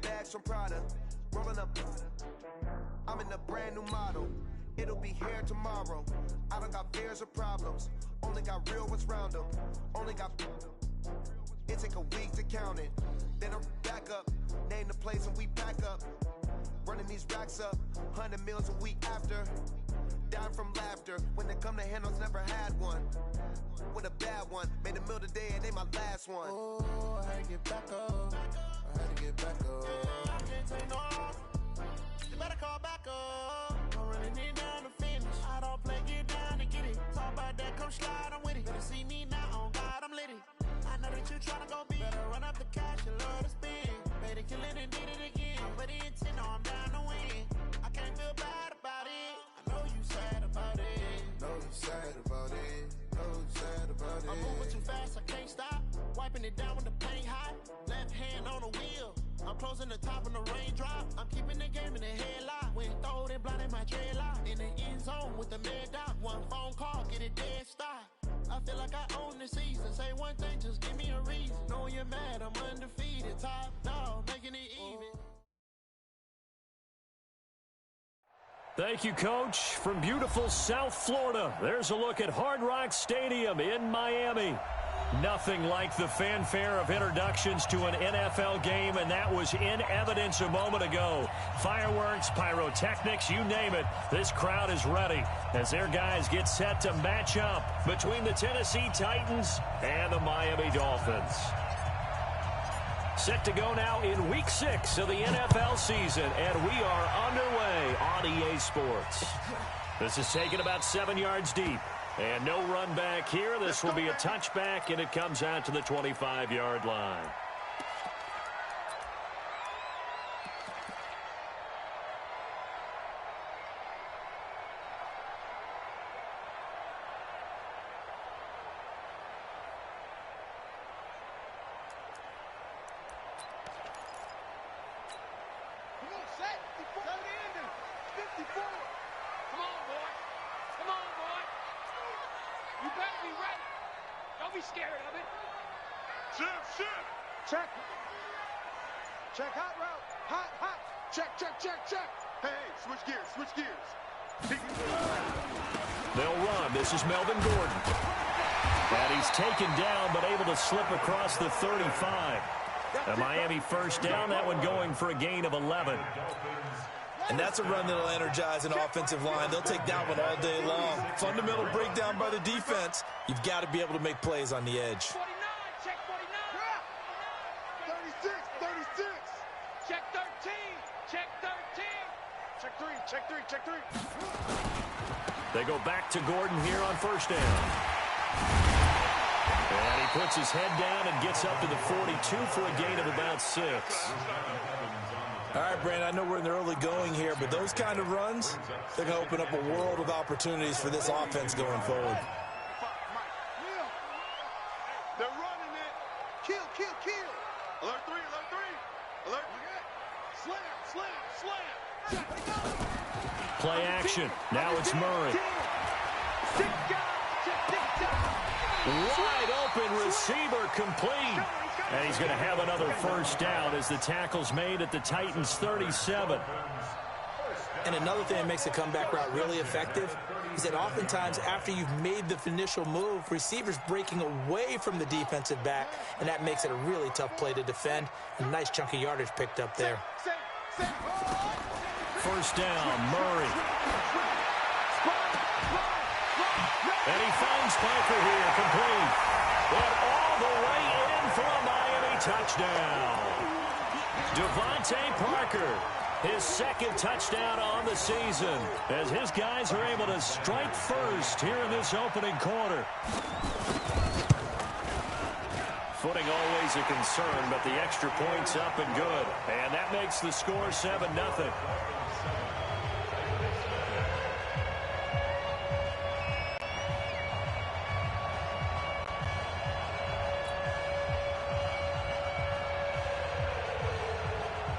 bags from Prada. Rolling up. I'm in a brand new model. It'll be here tomorrow. I don't got fears or problems. Only got real ones round them. Only got. It take a week to count it. Then I'm back up. Name the place and we pack up. Running these racks up. 100 meals a week after. Dying from laughter. When it come to handles, never had one. With a bad one. Made a meal today and they my last one. Oh, I had to get back up. I had to get back up. I can't take no. You better call back up. I'm running it down to finish. I don't play, get down to get it. Talk about that, come slide, I'm with it. Better see me now, on God, I'm litty. I know that you tryna go big. Better run up the cash, you love to spend. Better kill it and did it again. I put in 10, no, I'm down to win. I can't feel bad about it. I know you sad about it. Know you sad about it. Know you sad about it. I'm moving too fast, I can't stop. Wiping it down with the paint hot. Left hand on the wheel. I'm closing the top of the raindrop. I'm keeping the game in the headlock. When throwed and blinded my dreadlock. In the end zone with the mad dot. One phone call, get it dead stop. I feel like I own the season. Say one thing, just give me a reason. Knowing you're mad, I'm undefeated. Top dog, making it even. Thank you, Coach. From beautiful South Florida, there's a look at Hard Rock Stadium in Miami. Nothing like the fanfare of introductions to an NFL game, and that was in evidence a moment ago. Fireworks, pyrotechnics, you name it. This crowd is ready as their guys get set to match up between the Tennessee Titans and the Miami Dolphins. Set to go now in Week 6 of the NFL season, and we are underway on EA Sports. This is taken about 7 yards deep. And no run back here. This will be a touchback, and it comes out to the 25-yard line. Come on, set. 54. Come on, boy. Come on, boy. You better be ready. Don't be scared of it. Shift. Check. Check, hot route. Hot. Check. Hey, switch gears. They'll run. This is Melvin Gordon. And he's taken down, but able to slip across the 35. A Miami first down, that one going for a gain of 11. And that's a run that'll energize an offensive line. They'll take that one all day long. Fundamental breakdown by the defense. You've got to be able to make plays on the edge. 49, check 49. 36. Check 13. Check 13. Check 3. They go back to Gordon here on first down. And he puts his head down and gets up to the 42 for a gain of about 6. All right, Brandon, I know we're in the early going here, but those kind of runs, they're going to open up a world of opportunities for this offense going forward. They're running it. Kill. Alert 3. Alert. Slam. Play action. Now it's Murray. Wide open receiver complete. And he's going to have another first down as the tackle's made at the Titans' 37. And another thing that makes a comeback route really effective is that oftentimes after you've made the initial move, receivers breaking away from the defensive back, and that makes it a really tough play to defend. A nice chunk of yardage picked up there. First down, Murray. And he finds Parker here, complete. And all the way in for a Miami touchdown. Devontae Parker, his second touchdown on the season, as his guys are able to strike first here in this opening quarter. Footing always a concern, but the extra point's up and good. And that makes the score 7-0.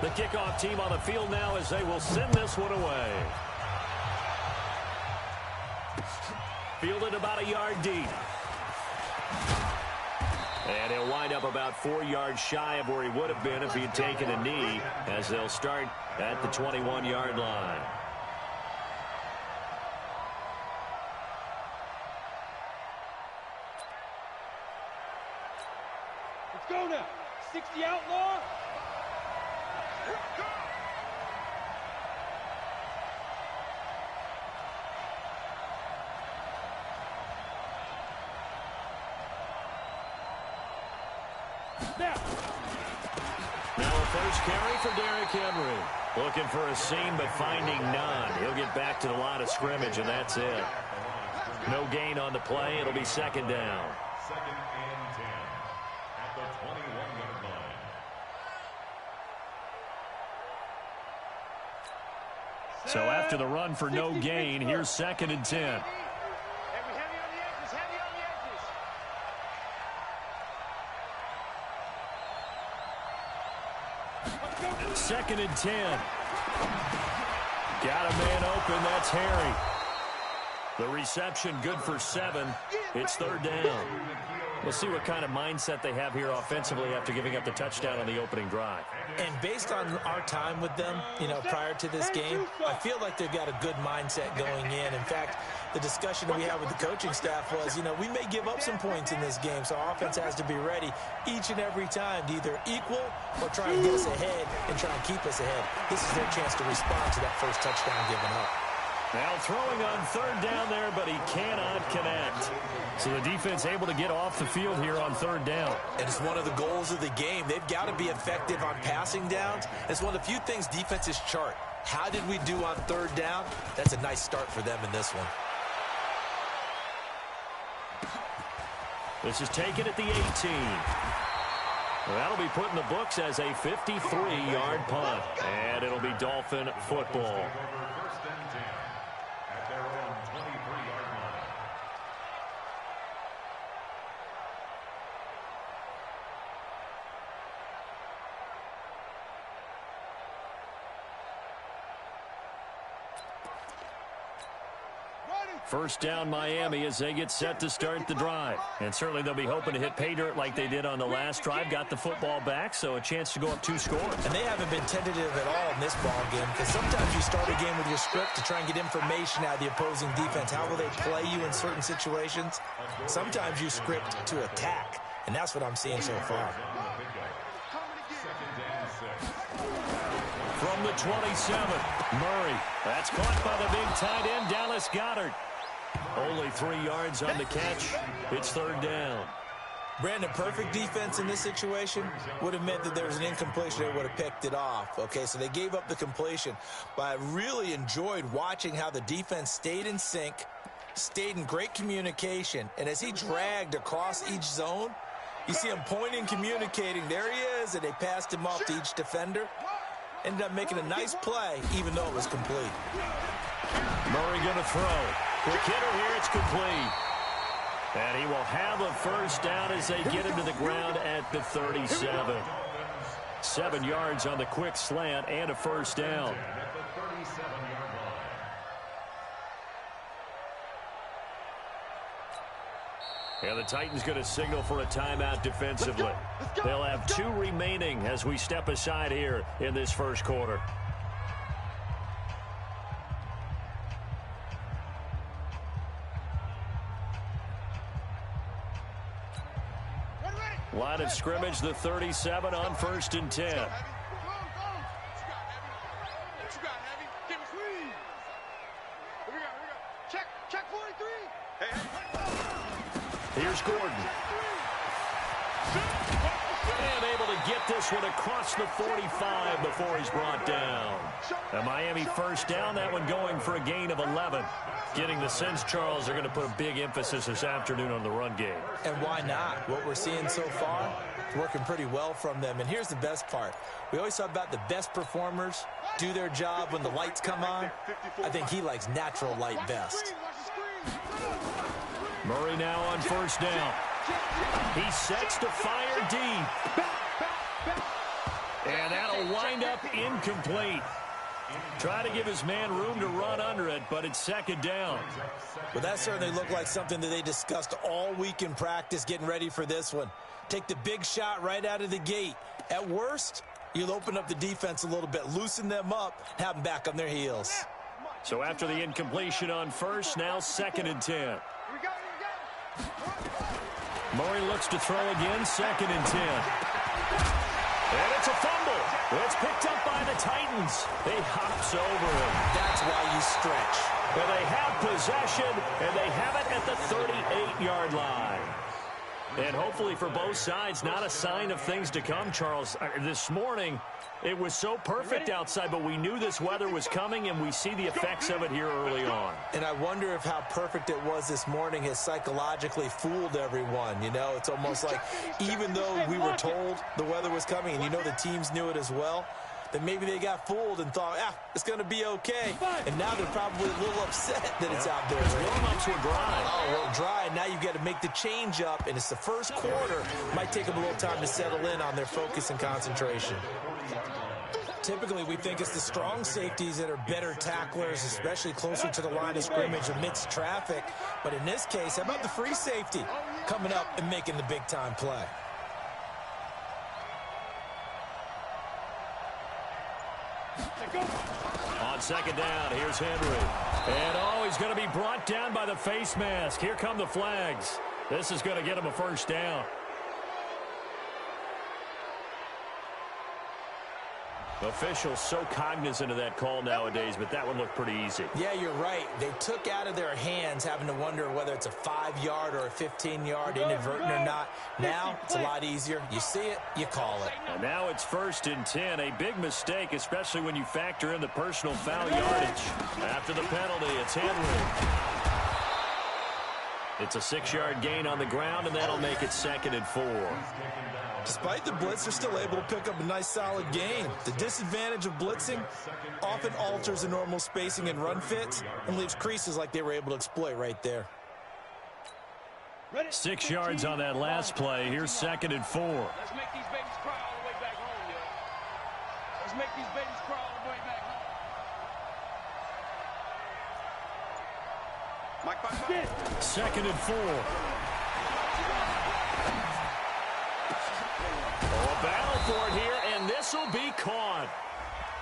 The kickoff team on the field now as they will send this one away. Fielded about a yard deep. And he'll wind up about 4 yards shy of where he would have been if he had taken a knee, as they'll start at the 21-yard line. Let's go now. 60 outlaw. Now a first carry for Derrick Henry. Looking for a seam, but finding none. He'll get back to the line of scrimmage, and that's it. No gain on the play. It'll be second down. Second and 10 at the 21-yard line. So after the run for no gain, here's second and 10. Heavy on the edges, heavy on the edges. Second and 10. Got a man open. That's Harry. The reception good for 7. It's third down. We'll see what kind of mindset they have here offensively after giving up the touchdown on the opening drive. And based on our time with them, prior to this game, I feel like they've got a good mindset going in. In fact, the discussion that we had with the coaching staff was, we may give up some points in this game, so our offense has to be ready each and every time to either equal or try and get us ahead and try and keep us ahead. This is their chance to respond to that first touchdown given up. Now throwing on third down there, but he cannot connect. So the defense able to get off the field here on third down. And it's one of the goals of the game. They've got to be effective on passing downs. It's one of the few things defenses chart. How did we do on third down? That's a nice start for them in this one. This is taken at the 18. Well, that'll be put in the books as a 53-yard punt. And it'll be Dolphin football. First and 10 at their own 23-yard line. First down Miami as they get set to start the drive. And certainly they'll be hoping to hit pay dirt like they did on the last drive. Got the football back, so a chance to go up 2 scores. And they haven't been tentative at all in this ball game, because sometimes you start a game with your script to try and get information out of the opposing defense. How will they play you in certain situations? Sometimes you script to attack, and that's what I'm seeing so far. From the 27, Murray. That's caught by the big tight end, Dallas Goedert. Only 3 yards on the catch. It's third down. Brandon, perfect defense in this situation would have meant that there was an incompletion. They would have picked it off. Okay, so they gave up the completion. But I really enjoyed watching how the defense stayed in sync, stayed in great communication. And as he dragged across each zone, you see him pointing, communicating. There he is, and they passed him off to each defender. Ended up making a nice play, even though it was complete. Murray going to throw. Quick hitter here, it's complete. And he will have a first down as they get him to the ground at the 37. 7 yards on the quick slant and a first down. And the Titans going to signal for a timeout defensively. They'll have 2 remaining as we step aside here in this first quarter. Line of scrimmage, the 37 on first and 10. What you got, Heavy? Give me squeeze. Here we go. Check 43. Here's Gordon. And able to get this one across the 45 before he's brought down. A Miami first down, that one going for a gain of 11. Getting the sense, Charles, they're going to put a big emphasis this afternoon on the run game. And why not? What we're seeing so far is working pretty well from them. And here's the best part. We always talk about the best performers do their job when the lights come on. I think he likes natural light best. Murray now on first down. He sets to fire deep. And that'll wind up incomplete. Try to give his man room to run under it, but it's second down. Well, that certainly looked like something that they discussed all week in practice getting ready for this one. Take the big shot right out of the gate. At worst, you'll open up the defense a little bit, loosen them up, have them back on their heels. So after the incompletion on first, now 2nd and 10. Murray looks to throw again, 2nd and 10. And it's a fumble. It's picked up by the Titans. He hops over him. That's why you stretch. Well, they have possession, and they have it at the 38-yard line. And hopefully for both sides, not a sign of things to come, Charles. This morning, it was so perfect outside, but we knew this weather was coming, and we see the effects of it here early on. And I wonder if how perfect it was this morning has psychologically fooled everyone. You know, it's almost like even though we were told the weather was coming, and you know the teams knew it as well, that maybe they got fooled and thought, it's going to be okay. And now they're probably a little upset that it's out there. Warm-ups were dry. Oh, well, dry, and now you've got to make the change up, and it's the first quarter. Might take them a little time to settle in on their focus and concentration. Typically, we think it's the strong safeties that are better tacklers, especially closer to the line of scrimmage amidst traffic. But in this case, how about the free safety coming up and making the big-time play? On second down, here's Henry. And, he's going to be brought down by the face mask. Here come the flags. This is going to get him a first down. Officials so cognizant of that call nowadays, but that one looked pretty easy. Yeah, you're right. They took out of their hands having to wonder whether it's a 5-yard or a 15-yard inadvertent or not. Now, it's a lot easier. You see it, you call it. And now it's 1st and 10. A big mistake, especially when you factor in the personal foul yardage. After the penalty, it's Henry. It's a 6-yard gain on the ground, and that'll make it 2nd and 4. Despite the blitz, they're still able to pick up a nice solid gain. The disadvantage of blitzing often alters the normal spacing and run fits and leaves creases like they were able to exploit right there. 6 yards on that last play. Here's 2nd and 4. Let's make these babies cry all the way back home, yo. Let's make these babies cry all the way back home. 2nd and 4. A battle for it here, and this will be caught.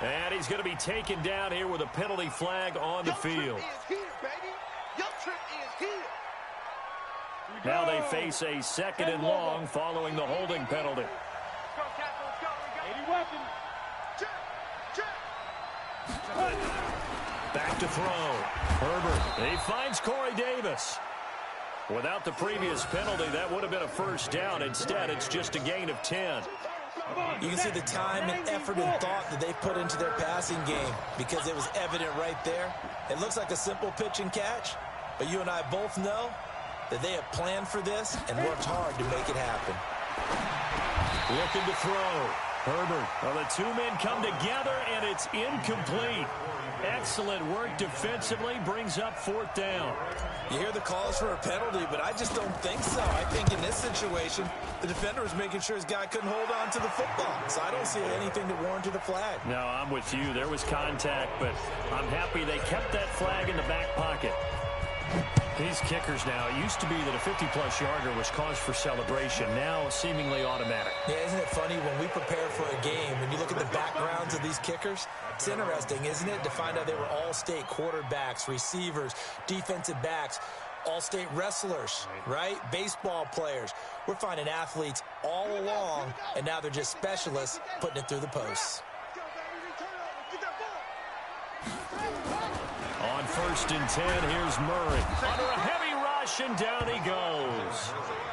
And he's going to be taken down here with a penalty flag on the field. Now they face a 2nd and long following the holding penalty. Back to throw. Herbert. He finds Corey Davis. Without the previous penalty, that would have been a first down. Instead, it's just a gain of 10. You can see the time and effort and thought that they put into their passing game because it was evident right there. It looks like a simple pitch and catch, but you and I both know that they have planned for this and worked hard to make it happen. Looking to throw. Herbert. Well, the two men come together, and it's incomplete. Excellent work defensively, brings up 4th down. You hear the calls for a penalty, but I just don't think so. I think in this situation, the defender was making sure his guy couldn't hold on to the football. So I don't see anything that warranted a flag. No, I'm with you. There was contact, but I'm happy they kept that flag in the back pocket. These kickers now, it used to be that a 50-plus yarder was cause for celebration. Now, seemingly automatic. Yeah, isn't it funny when we prepare for a game, when you look at the backgrounds of these kickers, it's interesting, isn't it, to find out they were all-state quarterbacks, receivers, defensive backs, all-state wrestlers, right? Baseball players. We're finding athletes all along, and now they're just specialists putting it through the posts. On 1st and 10, here's Murray. Under a heavy rush, and down he goes.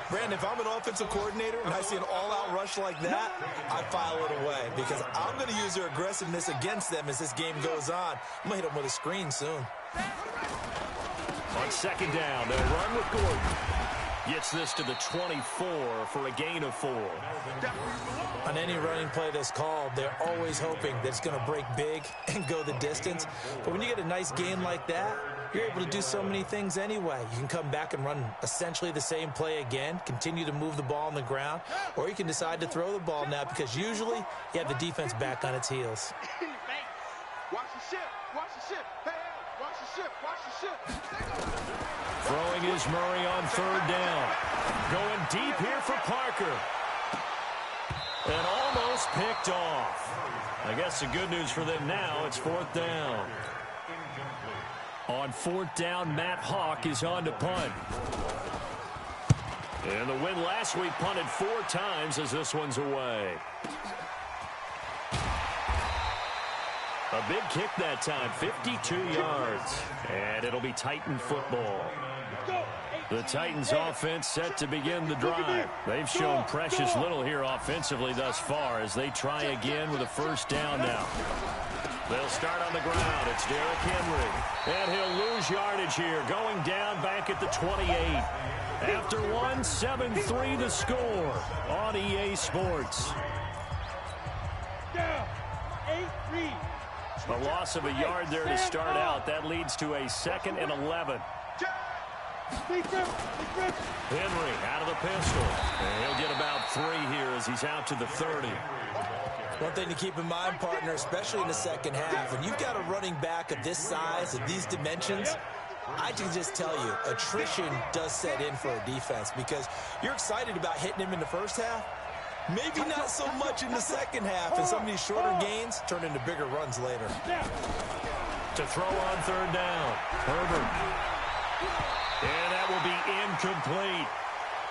Brandon, if I'm an offensive coordinator and I see an all-out rush like that, I file it away because I'm going to use their aggressiveness against them as this game goes on. I'm going to hit them with a screen soon. On 2nd down, they'll run with Gordon. Gets this to the 24 for a gain of 4. On any running play that's called, they're always hoping that it's going to break big and go the distance. But when you get a nice gain like that, you're able to do so many things anyway. You can come back and run essentially the same play again, continue to move the ball on the ground, or you can decide to throw the ball now because usually you have the defense back on its heels. Watch the ship. Watch the ship. Hey, hey, watch the ship. Watch the ship. Throwing is Murray on third down. Going deep here for Parker. And almost picked off. I guess the good news for them now, it's fourth down. On fourth down, Matt Hawk is on to punt. And the win last week punted 4 times as this one's away. A big kick that time, 52 yards. And it'll be Titan football. The Titans offense set to begin the drive. They've shown precious little here offensively thus far as they try again with a first down now. They'll start on the ground. It's Derrick Henry. And he'll lose yardage here, going down back at the 28. After one, 7-3 the score on EA Sports. Down. 8-3. A loss of a yard there to start out. That leads to a 2nd and 11. Henry out of the pistol. And he'll get about 3 here as he's out to the 30. One thing to keep in mind, partner, especially in the second half, when you've got a running back of this size, of these dimensions, I can just tell you, attrition does set in for a defense because you're excited about hitting him in the first half. Maybe not so much in the second half, and some of these shorter gains turn into bigger runs later. To throw on third down, Herbert. And that will be incomplete.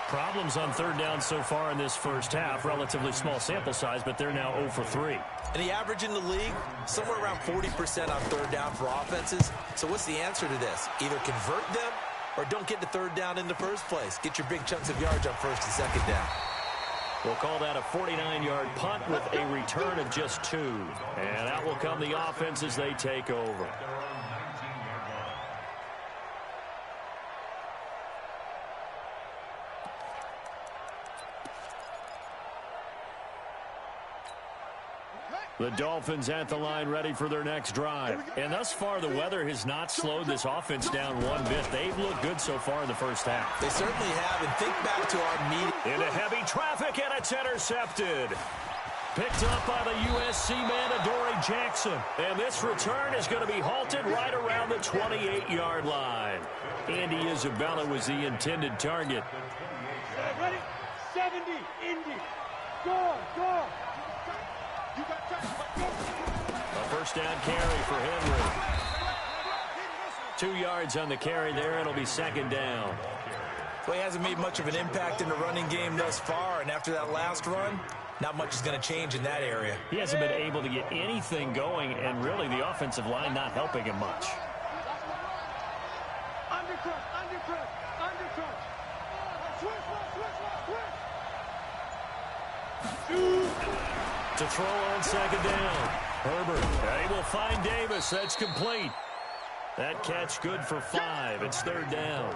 Problems on third down so far in this first half. Relatively small sample size, but they're now 0 for 3. And the average in the league, somewhere around 40% on third down for offenses. So what's the answer to this? Either convert them or don't get to third down in the first place. Get your big chunks of yards on first and second down. We'll call that a 49-yard punt with a return of just 2. And that will come the offense as they take over. The Dolphins at the line ready for their next drive. And thus far, the weather has not slowed this offense down one bit. They've looked good so far in the first half. They certainly have. And think back to our meeting. Into heavy traffic, and it's intercepted. Picked up by the USC man, Adoree Jackson. And this return is going to be halted right around the 28-yard line. Andy Isabella was the intended target. Ready? 70. Indy. Go. Go. A first down carry for Henry. 2 yards on the carry there. It'll be second down. Well, he hasn't made much of an impact in the running game thus far, and after that last run, not much is going to change in that area. He hasn't been able to get anything going, and really the offensive line not helping him much. To throw on second down. Herbert. They will find Davis. That's complete. That catch good for 5. It's third down.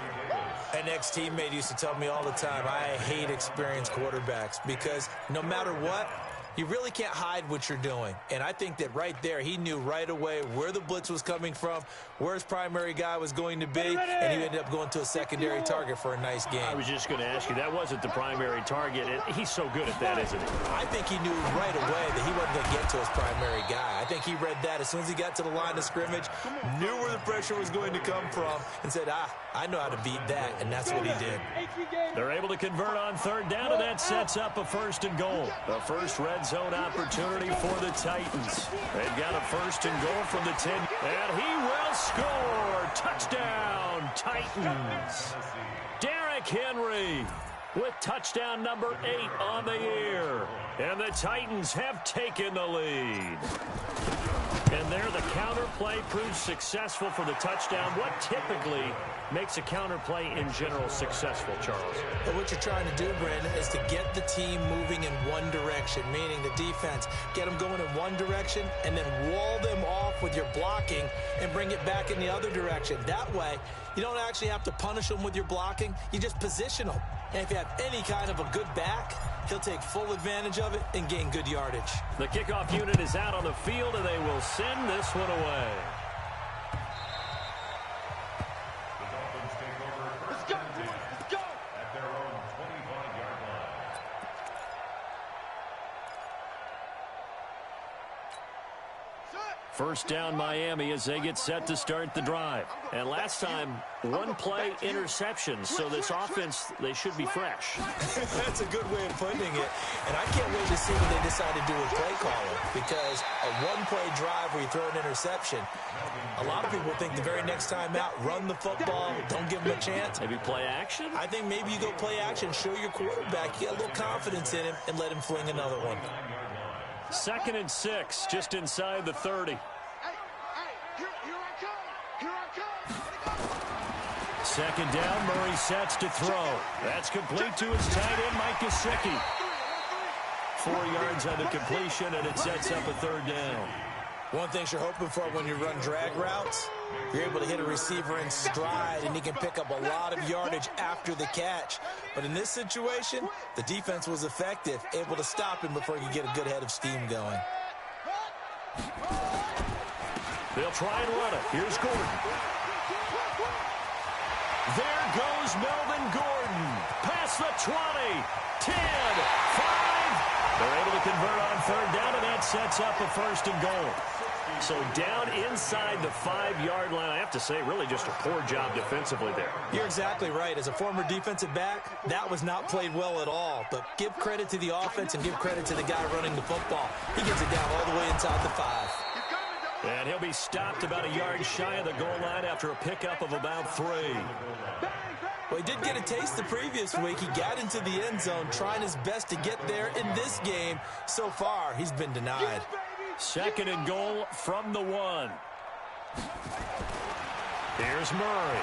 An ex-teammate used to tell me all the time, I hate experienced quarterbacks because no matter what, you really can't hide what you're doing. And I think that right there, he knew right away where the blitz was coming from, where his primary guy was going to be, and he ended up going to a secondary target for a nice game. I was just going to ask you, that wasn't the primary target. He's so good at that, isn't he? I think he knew right away that he wasn't going to get to his primary guy. I think he read that as soon as he got to the line of scrimmage, knew where the pressure was going to come from, and said, I know how to beat that, and that's what he did. They're able to convert on third down, and that sets up a first and goal. The first red zone opportunity for the Titans. They've got a first and goal from the 10, and he will score. Touchdown, Titans. Derrick Henry with touchdown number 8 on the year. And the Titans have taken the lead. And there the counter play proves successful for the touchdown. What typically makes a counter play in general successful, Charles? But what you're trying to do, Brandon, is to get the team moving in one direction, meaning the defense. Get them going in one direction and then wall them off with your blocking and bring it back in the other direction. That way, you don't actually have to punish them with your blocking. You just position them. And if you have any kind of a good back, he'll take full advantage of it and gain good yardage. The kickoff unit is out on the field, and they will send this one away. The Dolphins take over. Let's go, boys. Let's go. At their own 25-yard line. Set. First down Miami as they get set to start the drive. And last time, one play interception. So this offense, they should be fresh. That's a good way of putting it. And I can't wait to see what they decide to do with play calling. Because a one-play drive where you throw an interception, a lot of people think the very next time out, run the football, don't give them a chance. Maybe play action? I think maybe you go play action, show your quarterback, get a little confidence in him, and let him fling another one. 2nd and 6, just inside the 30. Second down, Murray sets to throw. That's complete to his tight end, Mike Gesicki. 4 yards on the completion, and it sets up a 3rd down. One thing you're hoping for when you run drag routes, you're able to hit a receiver in stride, and he can pick up a lot of yardage after the catch. But in this situation, the defense was effective, able to stop him before he could get a good head of steam going. They'll try and run it. Here's Gordon. There goes Melvin Gordon. Past the 20, 10, 5. They're able to convert on 3rd down, and that sets up a 1st and goal. So down inside the 5-yard line. I have to say, really just a poor job defensively there. You're exactly right. As a former defensive back, that was not played well at all. But give credit to the offense and give credit to the guy running the football. He gets it down all the way inside the 5. And he'll be stopped about a yard shy of the goal line after a pickup of about 3. Well, he did get a taste the previous week. He got into the end zone, trying his best to get there in this game. So far, he's been denied. 2nd and goal from the 1. Here's Murray.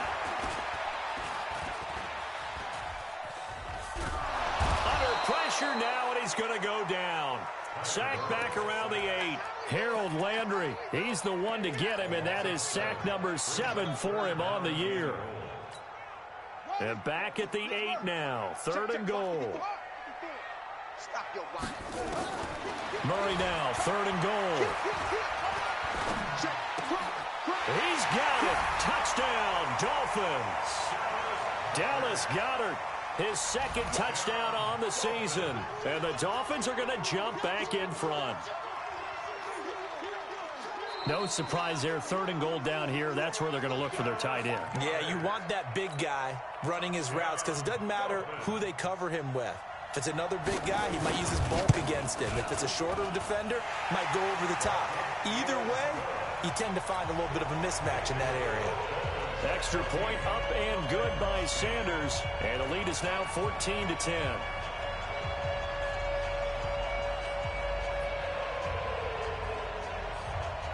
Under pressure now, and he's going to go down. Sack back around the 8. Harold Landry, he's the one to get him, and that is sack number 7 for him on the year. And back at the 8 now. 3rd and goal. Murray now, 3rd and goal. He's got it. Touchdown, Dolphins. Dallas Goedert, his 2nd touchdown on the season. And the Dolphins are going to jump back in front. No surprise there, 3rd and goal down here. That's where they're going to look for their tight end. Yeah, you want that big guy running his routes because it doesn't matter who they cover him with. If it's another big guy, he might use his bulk against him. If it's a shorter defender, might go over the top. Either way, you tend to find a little bit of a mismatch in that area. Extra point up and good by Sanders. And the lead is now 14-10.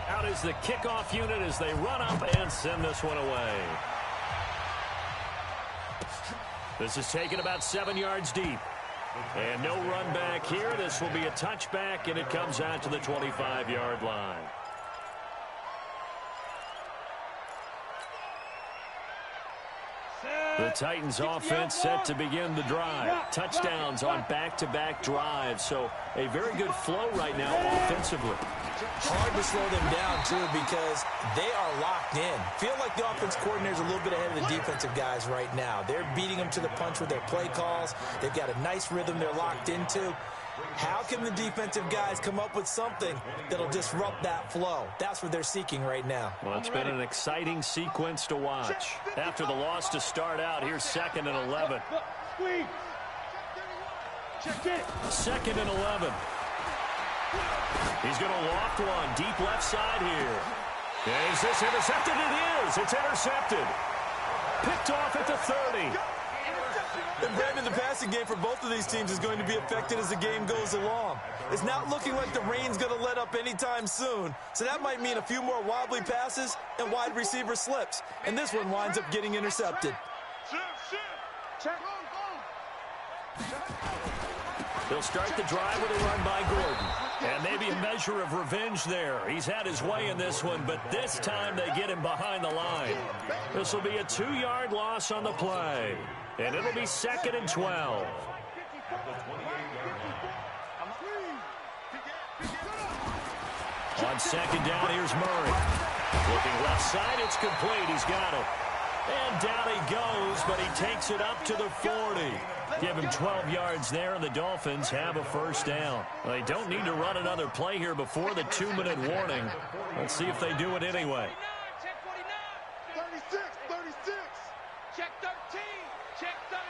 Out is the kickoff unit as they run up and send this one away. This is taken about 7 yards deep. And no run back here. This will be a touchback, and it comes out to the 25-yard line. The Titans offense set to begin the drive. Touchdowns on back-to-back drives. So a very good flow right now offensively. Hard to slow them down, too, because they are locked in. Feel like the offense coordinator's a little bit ahead of the defensive guys right now. They're beating them to the punch with their play calls. They've got a nice rhythm they're locked into. How can the defensive guys come up with something that'll disrupt that flow? That's what they're seeking right now. Well, it's been an exciting sequence to watch. After the loss to start out, here's 2nd and 11. 2nd and 11. He's going to loft one deep left side here. Is this intercepted? It is. It's intercepted. Picked off at the 30. And Brandon, the passing game for both of these teams is going to be affected as the game goes along. It's not looking like the rain's going to let up anytime soon, so that might mean a few more wobbly passes and wide receiver slips. And this one winds up getting intercepted. They'll start the drive with a run by Gordon. And maybe a measure of revenge there. He's had his way in this one, but this time they get him behind the line. This will be a 2-yard loss on the play. And it'll be 2nd and 12. On 2nd down, here's Murray. Looking left side, it's complete. He's got it. And down he goes, but he takes it up to the 40. Give him 12 yards there, and the Dolphins have a first down. They don't need to run another play here before the 2-minute warning. Let's see if they do it anyway. Check 49. 36. Check 13. Check 13.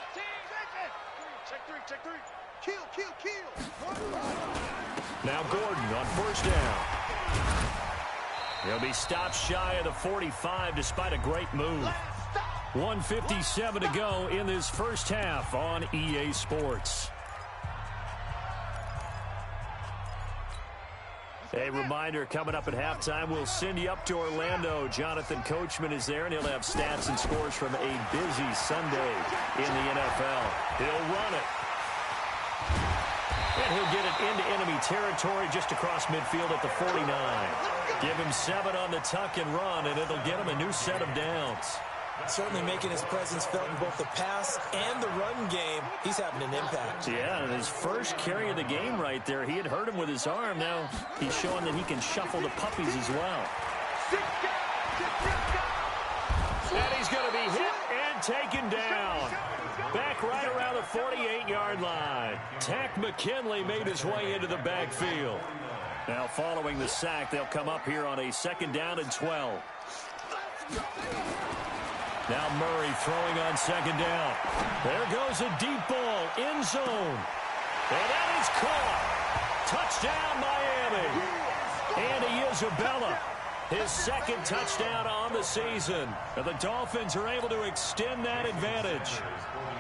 Check 3. Kill. Now Gordon on first down. He'll be stopped shy of the 45 despite a great move. 1:57 to go in this first half on EA Sports. A reminder, coming up at halftime, we'll send you up to Orlando. Jonathan Coachman is there, and he'll have stats and scores from a busy Sunday in the NFL. He'll run it. And he'll get it into enemy territory just across midfield at the 49. Give him 7 on the tuck and run, and it'll get him a new set of downs. Certainly making his presence felt in both the pass and the run game. He's having an impact. Yeah, and his first carry of the game right there, he had hurt him with his arm. Now he's showing that he can shuffle the puppies as well. And he's going to be hit and taken down. Back right around the 48-yard line. Tack McKinley made his way into the backfield. Now following the sack, they'll come up here on a 2nd down and 12. Now Murray throwing on 2nd down. There goes a deep ball, end zone. And that is caught. Touchdown, Miami. Andy Isabella, his 2nd touchdown on the season. And the Dolphins are able to extend that advantage.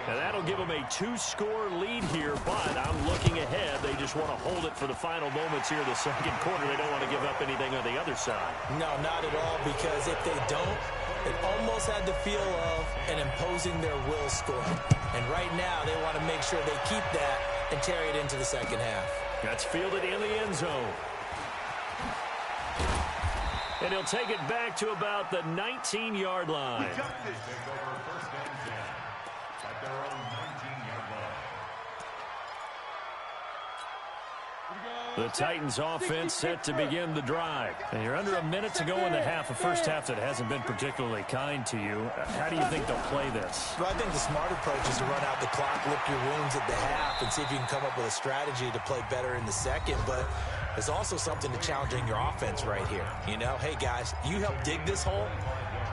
And that'll give them a 2-score lead here, but I'm looking ahead. They just want to hold it for the final moments here in the 2nd quarter. They don't want to give up anything on the other side. No, not at all, because if they don't, it almost had the feel of an imposing their will score. And right now, they want to make sure they keep that and carry it into the 2nd half. That's fielded in the end zone. And he'll take it back to about the 19-yard line. The Titans offense set to begin the drive. And you're under a minute to go in the half, a first half that hasn't been particularly kind to you. How do you think they'll play this? Well, I think the smart approach is to run out the clock, lick your wounds at the half, and see if you can come up with a strategy to play better in the 2nd. But there's also something to challenging your offense right here. You know, hey, guys, you help dig this hole.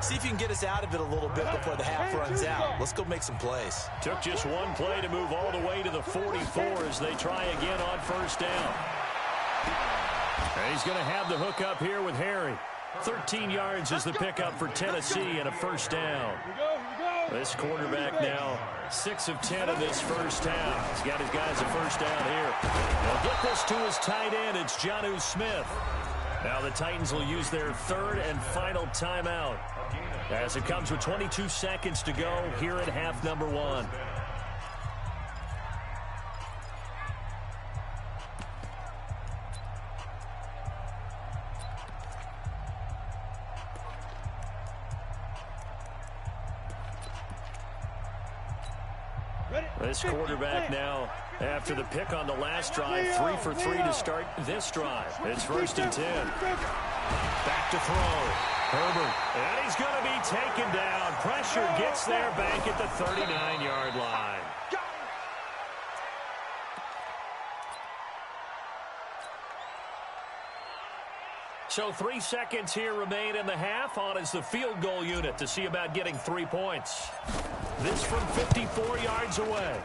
See if you can get us out of it a little bit before the half runs out. Let's go make some plays. Took just one play to move all the way to the 44 as they try again on first down. And he's going to have the hook up here with Harry. 13 yards is the pickup for Tennessee and a first down. This quarterback now 6 of 10 in this first half. He's got his guys a first down here. They'll get this to his tight end. It's Jonnu Smith. Now the Titans will use their 3rd and final timeout as it comes with 22 seconds to go here in half number 1. This quarterback now, after the pick on the last drive, 3 for 3 to start this drive. It's 1st and 10. Back to throw. Herbert. And he's going to be taken down. Pressure gets there back at the 39-yard line. So 3 seconds here remain in the half. On is the field goal unit to see about getting 3 points. This from 54 yards away.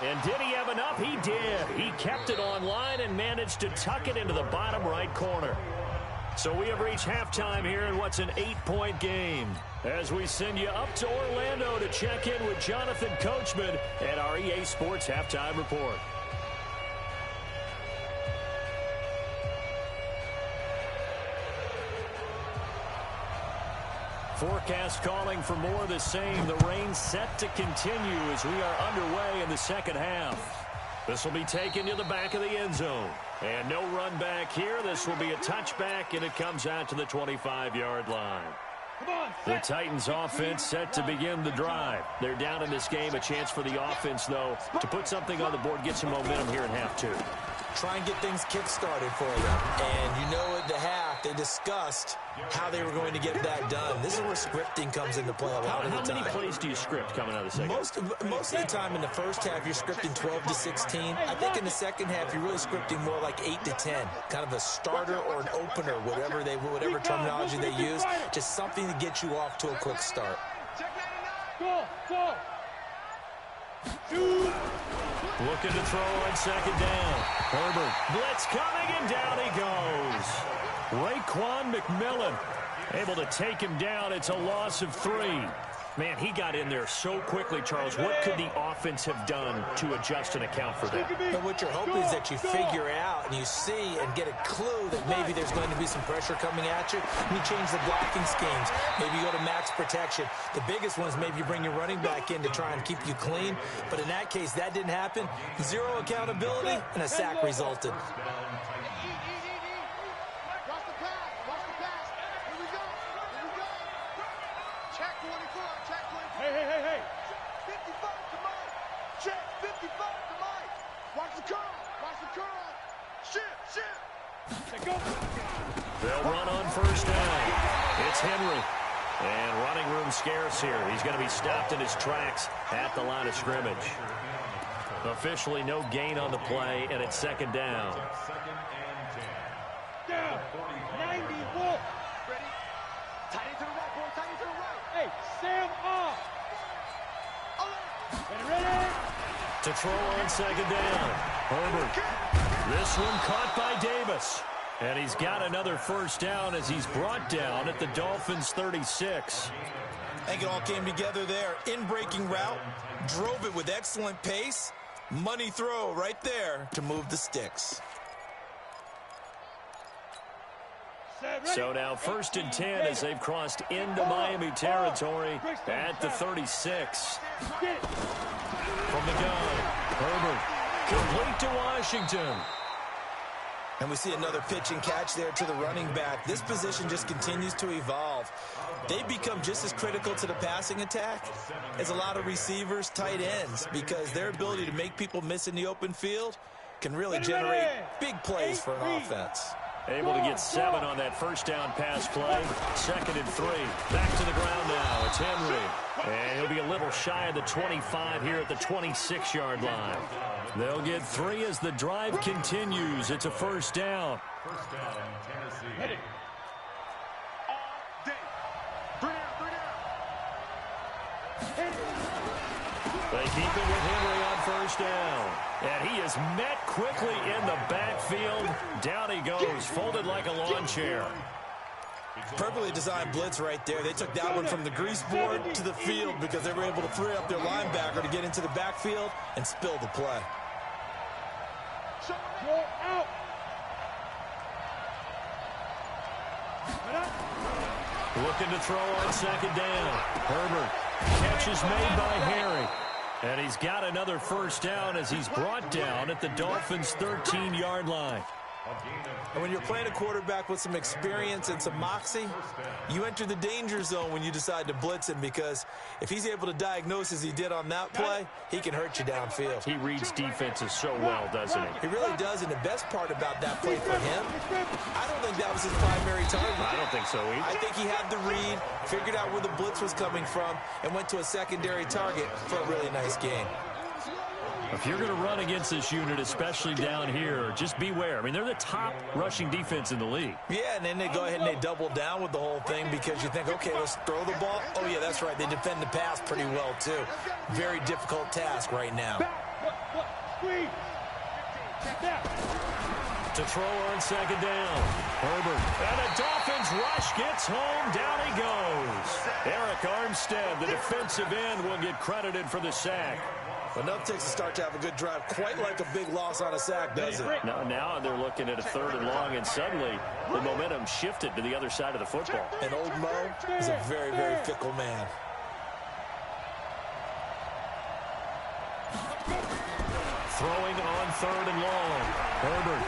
And did he have enough? He did. He kept it on line and managed to tuck it into the bottom right corner. So we have reached halftime here in what's an 8-point game. As we send you up to Orlando to check in with Jonathan Coachman and our EA Sports Halftime Report. Forecast calling for more of the same. The rain set to continue as we are underway in the 2nd half. This will be taken to the back of the end zone. And no run back here. This will be a touchback, and it comes out to the 25-yard line. The Titans offense set to begin the drive. They're down in this game. A chance for the offense, though, to put something on the board, get some momentum here in half 2. try and get things kick-started for them. And you know at the half, they discussed how they were going to get that done. This is where scripting comes into play a lot of the time. How many plays do you script coming out of the second? Most of the time in the first half, you're scripting 12 to 16. I think in the second half, you're really scripting more like 8 to 10. Kind of a starter or an opener, whatever terminology they use. Just something to get you off to a quick start. Looking to throw on second down. Herbert, blitz coming, and down he goes. Raekwon McMillan able to take him down. It's a loss of 3. Man, he got in there so quickly, Charles. What could the offense have done to adjust and account for that? But what you're hoping is that you figure out and you see and get a clue that maybe there's going to be some pressure coming at you, and you change the blocking schemes. Maybe you go to max protection. The biggest one is maybe you bring your running back in to try and keep you clean. But in that case, that didn't happen. 0 accountability, and a sack resulted. Hey. 55 to Mike. Check. 55 to Mike. Watch the curl. Shit. Go. They'll run on first down. It's Henry. And running room scarce here. He's going to be stopped in his tracks at the line of scrimmage. Officially no gain on the play, and it's second down. Down. 90 Wolf. Ready? Tight into the right, boy. Tight into the right. Hey, Sam off. Ready? To throw on second down. Herbert. This one caught by Davis. And he's got another first down as he's brought down at the Dolphins' 36. I think it all came together there. In-breaking route. Drove it with excellent pace. Money throw right there to move the sticks. So now 1st and 10 as they've crossed into Miami territory at the 36. From the gun, Herbert, complete to Washington. And we see another pitch and catch there to the running back. This position just continues to evolve. They become just as critical to the passing attack as a lot of receivers, tight ends, because their ability to make people miss in the open field can really generate big plays for an offense. Able to get 7 on that first down pass play. 2nd and 3. Back to the ground now. It's Henry. And he'll be a little shy of the 25 here at the 26-yard line. They'll get 3 as the drive continues. It's a first down. First down, Tennessee. They keep it with Henry on first down. And he is met quickly in the backfield. Down he goes, folded like a lawn chair. Perfectly designed blitz right there. They took that one from the grease board to the field because they were able to free up their linebacker to get into the backfield and spill the play. Out. Looking to throw on second down. Herbert. Catch is made by Harry. And he's got another first down as he's brought down at the Dolphins' 13-yard line. And when you're playing a quarterback with some experience and some moxie, you enter the danger zone when you decide to blitz him, because if he's able to diagnose as he did on that play, he can hurt you downfield. He reads defenses so well, doesn't he? He really does, and the best part about that play for him, I don't think that was his primary target. I don't think so either. I think he had the read, figured out where the blitz was coming from, and went to a secondary target for a really nice game. If you're going to run against this unit, especially down here, just beware. I mean, they're the top rushing defense in the league. Yeah, and then they go ahead and they double down with the whole thing because you think, okay, let's throw the ball. Oh, yeah, that's right. They defend the pass pretty well, too. Very difficult task right now. To throw on second down. Herbert. And the Dolphins rush gets home. Down he goes. Eric Armstead, the defensive end, will get credited for the sack. Enough takes to start to have a good drive, quite like a big loss on a sack, does it? Now they're looking at a 3rd and long, and suddenly the momentum shifted to the other side of the football. And old Mo is a very, very fickle man. Throwing on 3rd and long. Herbert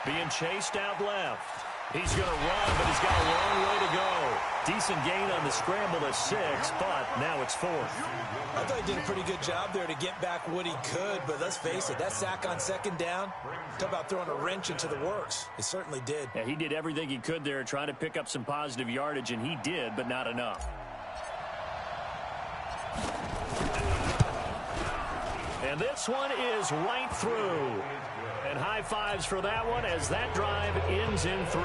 being chased out left. He's going to run, but he's got a long way to go. Decent gain on the scramble to 6, but now it's 4th. I thought he did a pretty good job there to get back what he could, but let's face it, that sack on 2nd down, talk about throwing a wrench into the works. It certainly did. Yeah, he did everything he could there, trying to pick up some positive yardage, and he did, but not enough. And this one is right through. And high fives for that one as that drive ends in 3.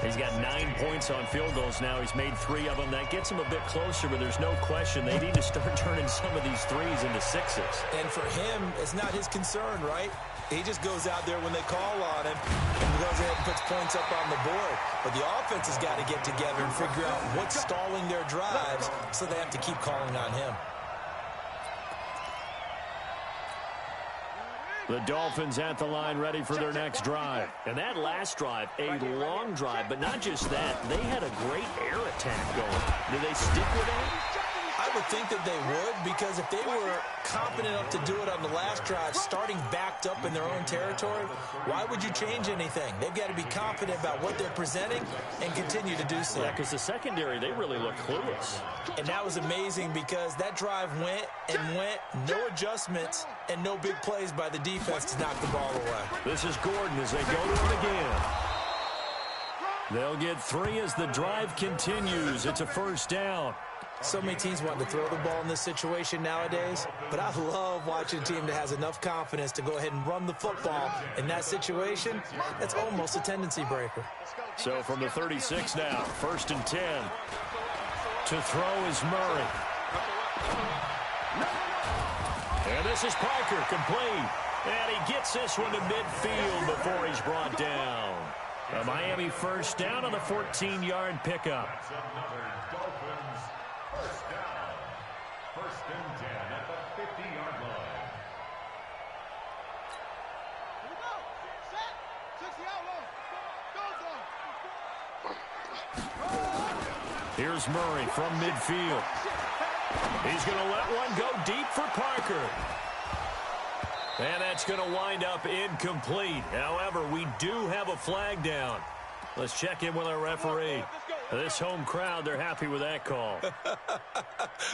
He's got 9 points on field goals now. He's made 3 of them. That gets him a bit closer, but there's no question they need to start turning some of these 3s into 6s. And for him, it's not his concern, right? He just goes out there when they call on him and goes ahead and puts points up on the board. But the offense has got to get together and figure out what's stalling their drives, so they have to keep calling on him. The Dolphins at the line ready for their next drive. And that last drive, a long drive, but not just that. They had a great air attack going. Do they stick with that? I would think that they would, because if they were confident enough to do it on the last drive, starting backed up in their own territory, why would you change anything? They've got to be confident about what they're presenting and continue to do so. Yeah, because the secondary, they really look clueless. And that was amazing because that drive went and went, no adjustments, and no big plays by the defense to knock the ball away. This is Gordon as they go to him again. They'll get 3 as the drive continues. It's a 1st down. So many teams want to throw the ball in this situation nowadays, but I love watching a team that has enough confidence to go ahead and run the football. In that situation, that's almost a tendency breaker. So from the 36 now, 1st and 10. To throw is Murray. And this is Parker, complete. And he gets this one to midfield before he's brought down. A Miami 1st down on the 14-yard pickup. Dolphins 1st down. 1st and 10 at the 50-yard line. Here we go. Set. 60 out low. Here's Murray from midfield. He's going to let one go deep for Parker. And that's going to wind up incomplete. However, we do have a flag down. Let's check in with our referee. This home crowd, they're happy with that call.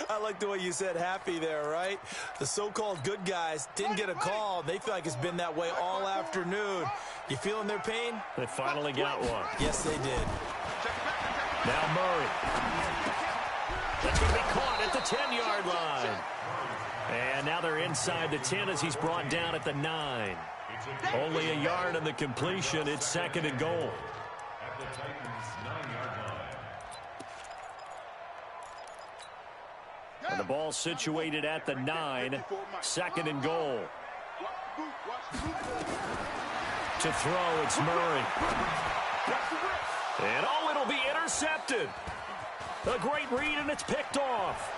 I like the way you said happy there, right? The so-called good guys didn't get a call. They feel like it's been that way all afternoon. You feeling their pain? They finally got one. Yes, they did. Now Murray. That's going to be caught at the 10-yard line. And now they're inside the 10 as he's brought down at the 9. Only a yard on the completion. It's 2nd and goal. At the Titans' 9-yard line. And the ball situated at the 9. 2nd and goal. To throw, it's Murray. And oh, it'll be intercepted. A great read, and it's picked off.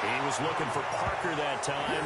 He was looking for Parker that time.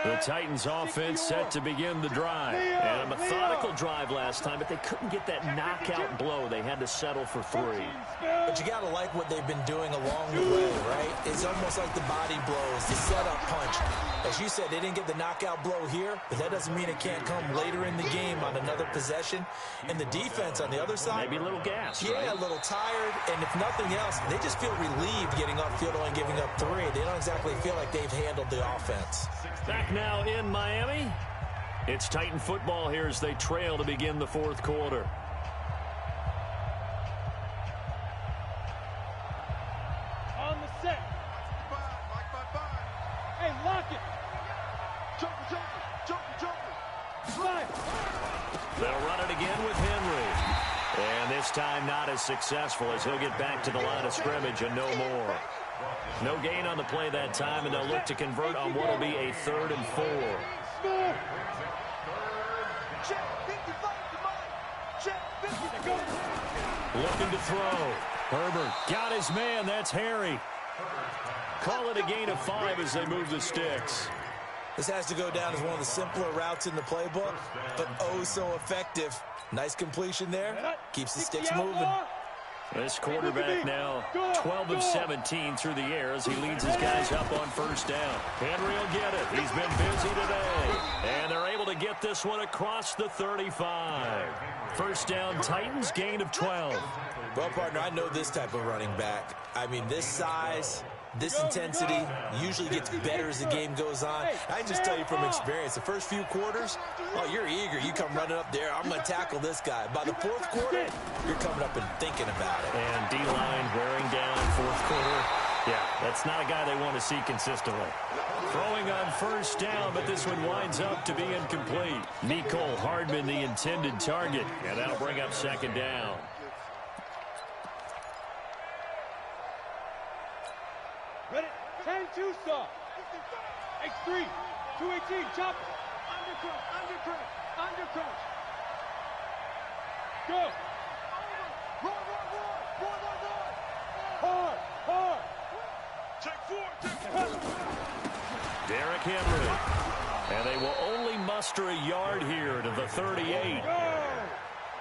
The Titans offense set to begin the drive. And a methodical drive last time, but they couldn't get that knockout blow. They had to settle for 3. But you got to like what they've been doing along the way, right? It's almost like the body blows, the setup punch. As you said, they didn't get the knockout blow here, but that doesn't mean it can't come later in the game on another possession. And the defense on the other side, maybe a little gas, yeah, right? A little tired. And if nothing else, they just feel relieved getting upfield only giving up 3. They don't exactly feel like they've handled the offense. Back now in Miami. It's Titan football here as they trail to begin the 4th quarter. On the set. Hey, lock it. Jumper. Slide. They'll run it again with Henry. And this time not as successful as he'll get back to the line of scrimmage and no more. No gain on the play that time, and they'll look to convert on what will be a 3rd and 4. Looking to throw. Herbert got his man. That's Harry. Call it a gain of 5 as they move the sticks. This has to go down as one of the simpler routes in the playbook, but oh so effective. Nice completion there. Keeps the sticks moving. This quarterback now 12 of 17 through the air as he leads his guys up on first down. Henry will get it. He's been busy today. And they're able to get this one across the 35. First down, Titans, gain of 12. Well, partner, I know this type of running back. I mean, this size, this intensity usually gets better as the game goes on. I can just tell you from experience, the first few quarters, oh, you're eager. You come running up there, I'm going to tackle this guy. By the fourth quarter, you're coming up and thinking about it. And D-line wearing down fourth quarter. Yeah, that's not a guy they want to see consistently. Throwing on first down, but this one winds up to be incomplete. Nicole Hardman, the intended target, and that'll bring up second down. Ready? 10-2 stop. X3. 218. Chop. Under crunch. Go. Roar. Hard. Take four. Derrick Henry. And they will only muster a yard here to the 38.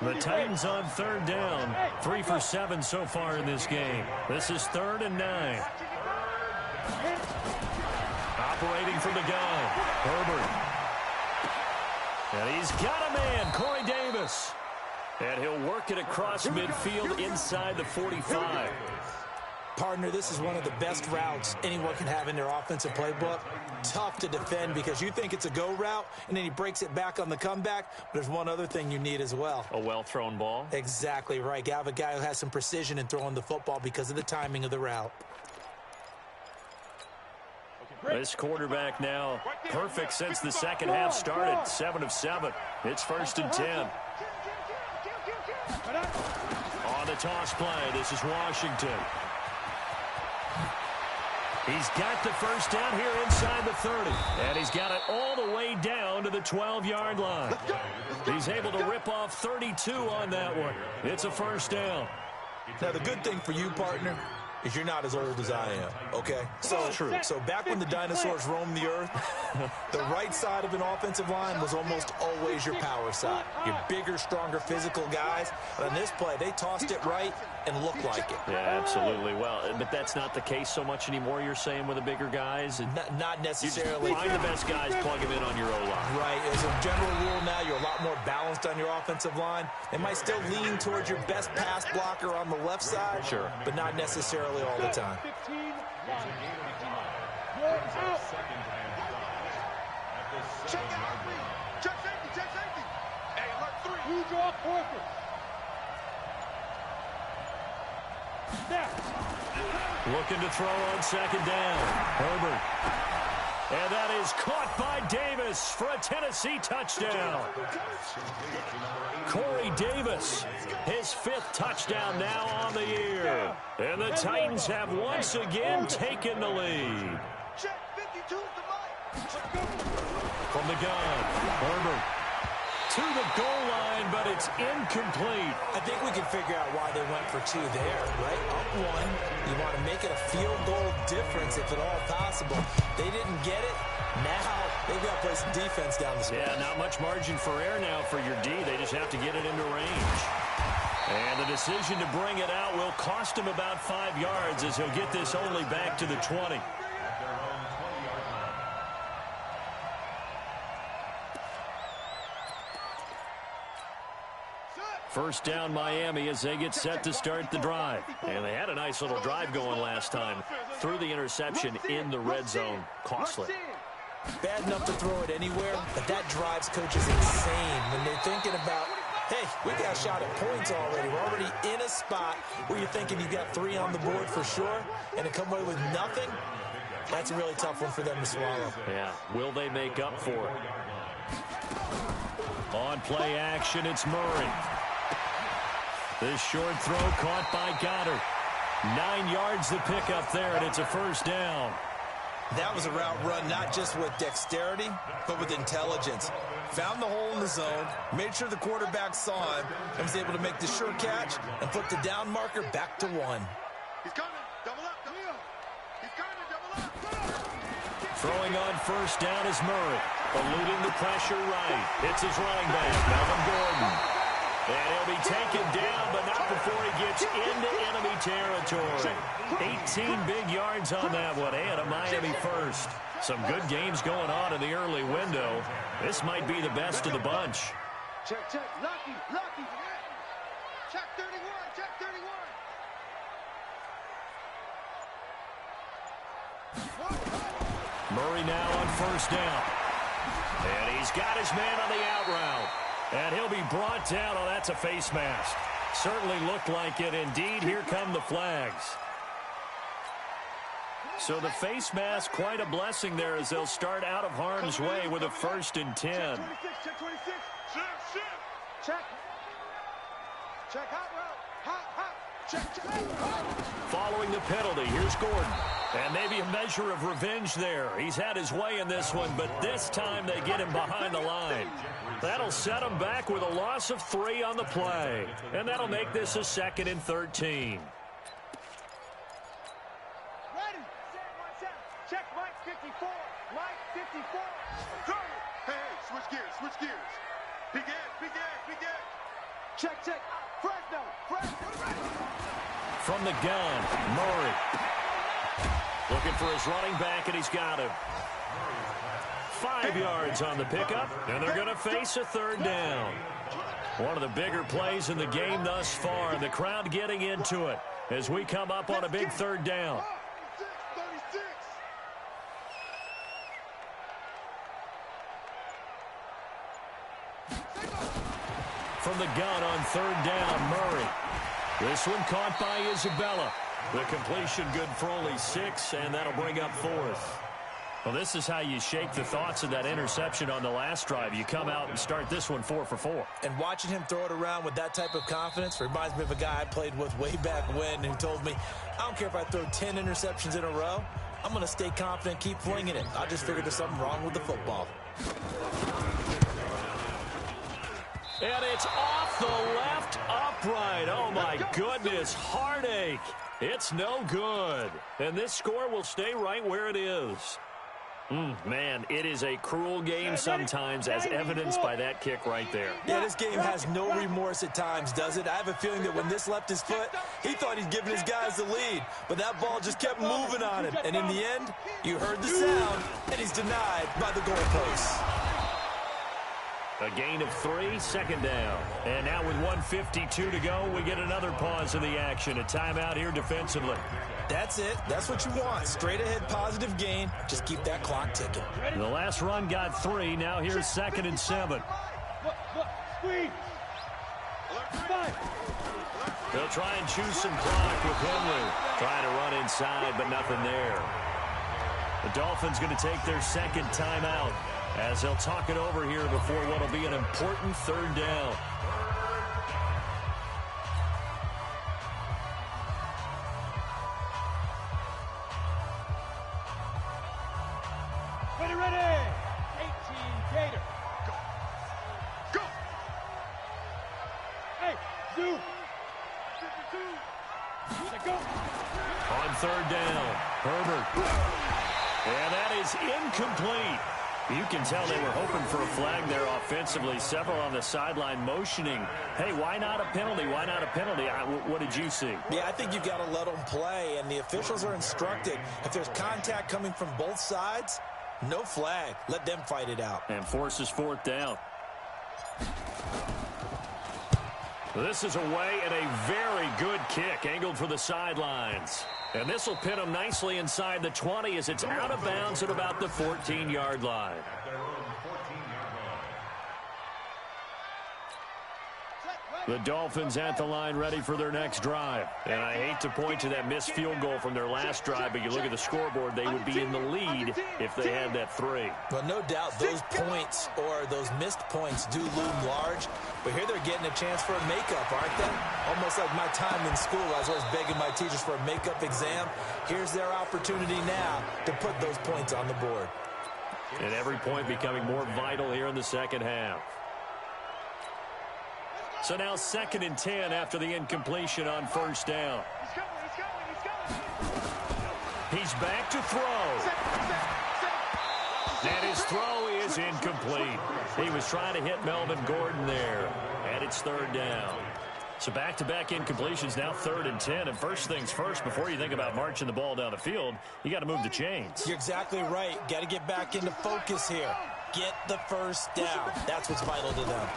The Titans on third down. 3 for 7 so far in this game. This is 3rd and 9. Operating from the gun, Herbert. And he's got a man, Corey Davis. And he'll work it across midfield inside the 45. Partner, this is one of the best routes anyone can have in their offensive playbook. Tough to defend because you think it's a go route, and then he breaks it back on the comeback. But there's one other thing you need as well. A well-thrown ball. Exactly right. You have a guy who has some precision in throwing the football because of the timing of the route. This quarterback now perfect since the second half started. 7 of 7. It's 1st and 10. On the toss play, this is Washington. He's got the first down here inside the 30. And he's got it all the way down to the 12-yard line. He's able to rip off 32 on that one. It's a first down. Now, the good thing for you, partner, is you're not as old as I am, okay? So back when the dinosaurs roamed the earth, the right side of an offensive line was almost always your power side. Your bigger, stronger, physical guys. But on this play, they tossed it right and looked like it. Yeah, absolutely. Well, but that's not the case so much anymore, you're saying, with the bigger guys? Not necessarily. You find the best guys, plug them in on your O-line. Right. As a general rule now, you're a lot more balanced on your offensive line. They might still lean towards your best pass blocker on the left side. Sure. But not necessarily all the time. Check safety. Hey, alert 3. Who's your quarter? Looking to throw on second down. Herbert. And that is caught by Davis for a Tennessee touchdown. Corey Davis, his 5th touchdown now on the year. And the Titans have once again taken the lead. From the gun, Herbert to the goal line, but it's incomplete. I think we can figure out why they went for 2 there, right? Up 1, you want to make it a field goal difference if at all possible. They didn't get it. Now they've got to play some defense down the stretch. Yeah, not much margin for error now for your D. They just have to get it into range. And the decision to bring it out will cost him about 5 yards as he'll get this only back to the 20. First down Miami as they get set to start the drive. And they had a nice little drive going last time. Threw the interception in the red zone. Costly. Bad enough to throw it anywhere, but that drives coaches insane when they're thinking about, hey, we got a shot at points already. We're already in a spot where you're thinking you got 3 on the board for sure, and to come away with nothing, that's a really tough one for them to swallow. Yeah, will they make up for it? On play action, it's Murray. This short throw caught by Goddard. 9 yards to pick up there, and it's a first down. That was a route run not just with dexterity, but with intelligence. Found the hole in the zone, made sure the quarterback saw him, and was able to make the sure catch and put the down marker back to 1. He's coming. Double up. He's coming. Double up. Throwing on first down is Murray. Eluding the pressure right. It's his running back, Melvin Gordon. And he'll be taken down, but not before he gets into enemy territory. 18 big yards on that one, and a Miami first. Some good games going on in the early window. This might be the best of the bunch. Check. Lucky. Check 31. Murray now on first down. And he's got his man on the out route. And he'll be brought down. Oh, that's a face mask. Certainly looked like it. Indeed, here come the flags. So the face mask, quite a blessing there as they'll start out of harm's way with a 1st and 10. Check 26. Check. Hot route. Hot. Check. Following the penalty, here's Gordon. And maybe a measure of revenge there. He's had his way in this one, but this time they get him behind the line. That'll set him back with a loss of 3 on the play. And that'll make this a 2nd and 13. Ready. Check Mike 54. Hey, switch gears. Big ass. Check. Fresno. From the gun, Murray. Looking for his running back, and he's got him. 5 yards on the pickup, and they're going to face a 3rd down. One of the bigger plays in the game thus far, and the crowd getting into it as we come up on a big 3rd down. 36. From the gun on 3rd down, Murray. This one caught by Isabella. The completion good for only 6, and that'll bring up 4th. Well, this is how you shake the thoughts of that interception on the last drive. You come out and start this one 4 for 4. And watching him throw it around with that type of confidence reminds me of a guy I played with way back when who told me, I don't care if I throw 10 interceptions in a row, I'm going to stay confident, keep flinging it. I just figured there's something wrong with the football. And it's off the left upright. Oh, my goodness. Heartache. It's no good. And this score will stay right where it is. Man, it is a cruel game sometimes, as evidenced by that kick right there. Yeah, this game has no remorse at times, does it? I have a feeling that when this left his foot, he thought he'd given his guys the lead. But that ball just kept moving on him. And in the end, you heard the sound, and he's denied by the goalposts. A gain of 3, 2nd down. And now with 1:52 to go, we get another pause in the action. A timeout here defensively. That's it. That's what you want. Straight ahead positive gain. Just keep that clock ticking. The last run got 3. Now here's 2nd and 7. Squeeze. They'll try and choose some clock with Henry. Trying to run inside, but nothing there. The Dolphins going to take their 2nd timeout as they'll talk it over here before what will be an important 3rd down. Ready. 18 Gator. Go. Hey, Zoo. 52. Go. On 3rd down, Herbert. And that is incomplete. You can tell they were hoping for a flag there offensively. Several on the sideline motioning, hey, why not a penalty? Why not a penalty? What did you see? Yeah, I think you got to let them play, and the officials are instructed. If there's contact coming from both sides, no flag. Let them fight it out. And forces 4th down. This is away and a very good kick angled for the sidelines. And this will pin them nicely inside the 20 as it's out of bounds at about the 14-yard line. The Dolphins at the line ready for their next drive. And I hate to point to that missed field goal from their last drive, but you look at the scoreboard, they would be in the lead if they had that 3. Well, no doubt those points or those missed points do loom large. But here they're getting a chance for a makeup, aren't they? Almost like my time in school. I was always begging my teachers for a makeup exam. Here's their opportunity now to put those points on the board. And every point becoming more vital here in the second half. So now 2nd and 10 after the incompletion on 1st down. He's back to throw. And his throw is incomplete. He was trying to hit Melvin Gordon there. And it's third down. So back-to-back incompletions, now 3rd and 10. And first things first, before you think about marching the ball down the field, you got to move the chains. You're exactly right. Got to get back into focus here. Get the first down. That's what's vital to them.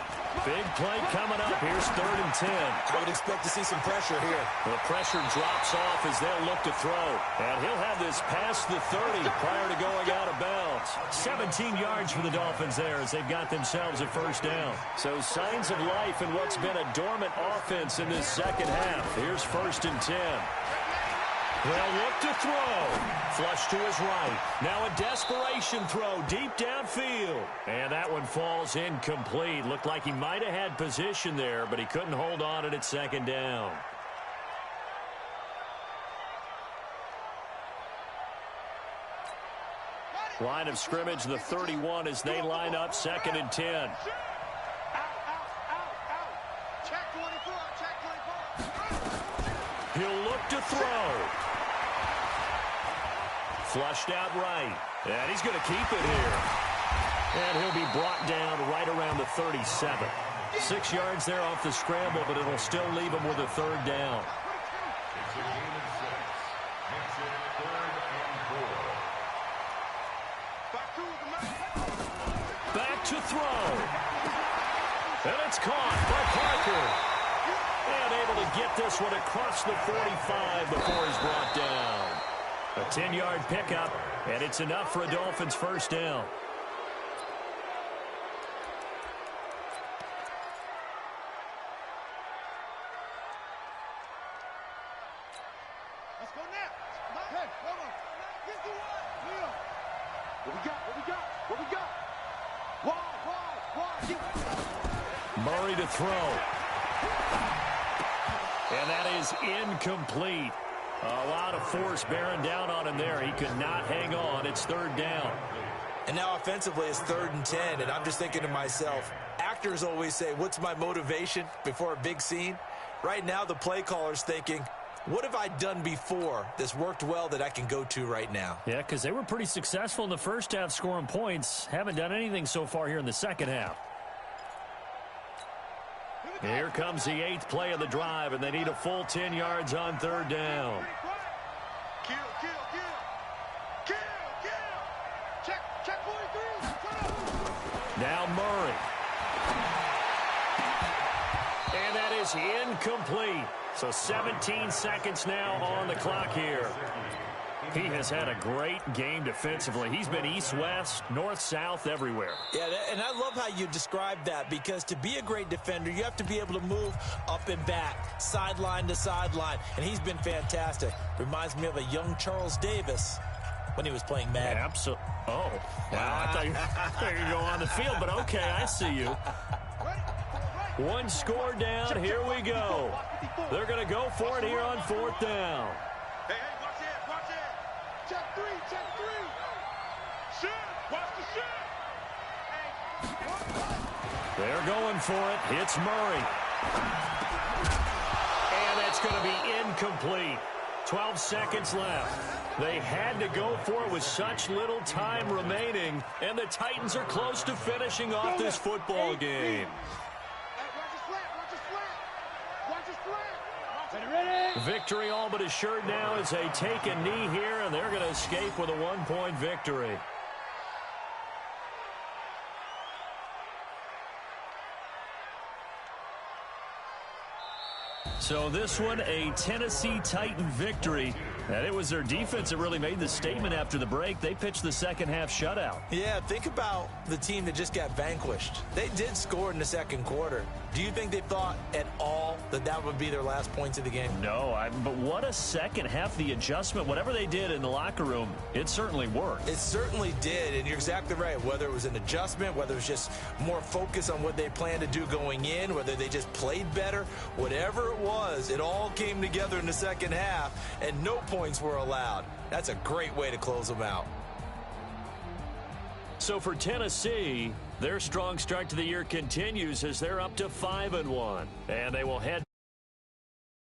Big play coming up. Here's 3rd and 10. I would expect to see some pressure here. The pressure drops off as they'll look to throw. And he'll have this past the 30 prior to going out of bounds. 17 yards for the Dolphins there as they've got themselves a first down. So signs of life in what's been a dormant offense in this second half. Here's 1st and 10. They'll look to throw. Flush to his right. Now a desperation throw deep downfield. And that one falls incomplete. Looked like he might have had position there, but he couldn't hold on at 2nd down. Line of scrimmage, the 31 as they line up 2nd and 10. He'll look to throw. Flushed out right. And he's going to keep it here. And he'll be brought down right around the 37. 6 yards there off the scramble, but it'll still leave him with a 3rd down. It's a gain of 6. Makes it 3rd and 4. Back to throw. And it's caught by Parker. And able to get this one across the 45 before he's brought down. A 10-yard pickup, and it's enough for a Dolphins first down. Let's go now. Hey, hold on. This is what we got? What we got? Wide. Murray to throw. And that is incomplete. A lot of force bearing down on him there. He could not hang on. It's 3rd down. And now offensively it's 3rd and 10. And I'm just thinking to myself, actors always say, what's my motivation before a big scene? Right now the play caller's thinking, what have I done before that's worked well that I can go to right now? Yeah, because they were pretty successful in the first half scoring points. Haven't done anything so far here in the second half. Here comes the 8th play of the drive, and they need a full 10 yards on 3rd down. Kill. Check 43. Now Murray. And that is incomplete. So 17 seconds now on the clock here. He has had a great game defensively. He's been east-west, north-south, everywhere. Yeah, and I love how you described that, because to be a great defender, you have to be able to move up and back, sideline to sideline, and he's been fantastic. Reminds me of a young Charles Davis when he was playing Madden. Absolutely. Oh, wow. I thought you were going to go on the field, but okay, I see you. One score down. Here we go. They're going to go for it here on 4th down. Hey, watch it. Check three. Shoot, watch the shoot. They're going for it. It's Murray. And that's going to be incomplete. 12 seconds left. They had to go for it with such little time remaining, and the Titans are close to finishing off this football game. Victory all but assured now as they take a knee here, and they're going to escape with a 1-point victory. So this one, a Tennessee Titan victory. And it was their defense that really made the statement after the break. They pitched the second half shutout. Yeah, think about the team that just got vanquished. They did score in the second quarter. Do you think they thought at all that that would be their last points of the game? No, but what a second half. The adjustment, whatever they did in the locker room, it certainly worked. It certainly did, and you're exactly right. Whether it was an adjustment, whether it was just more focus on what they planned to do going in, whether they just played better, whatever it was, it all came together in the second half, and no points were allowed. That's a great way to close them out. So for Tennessee, their strong start to the year continues as they're up to 5-1, and they will head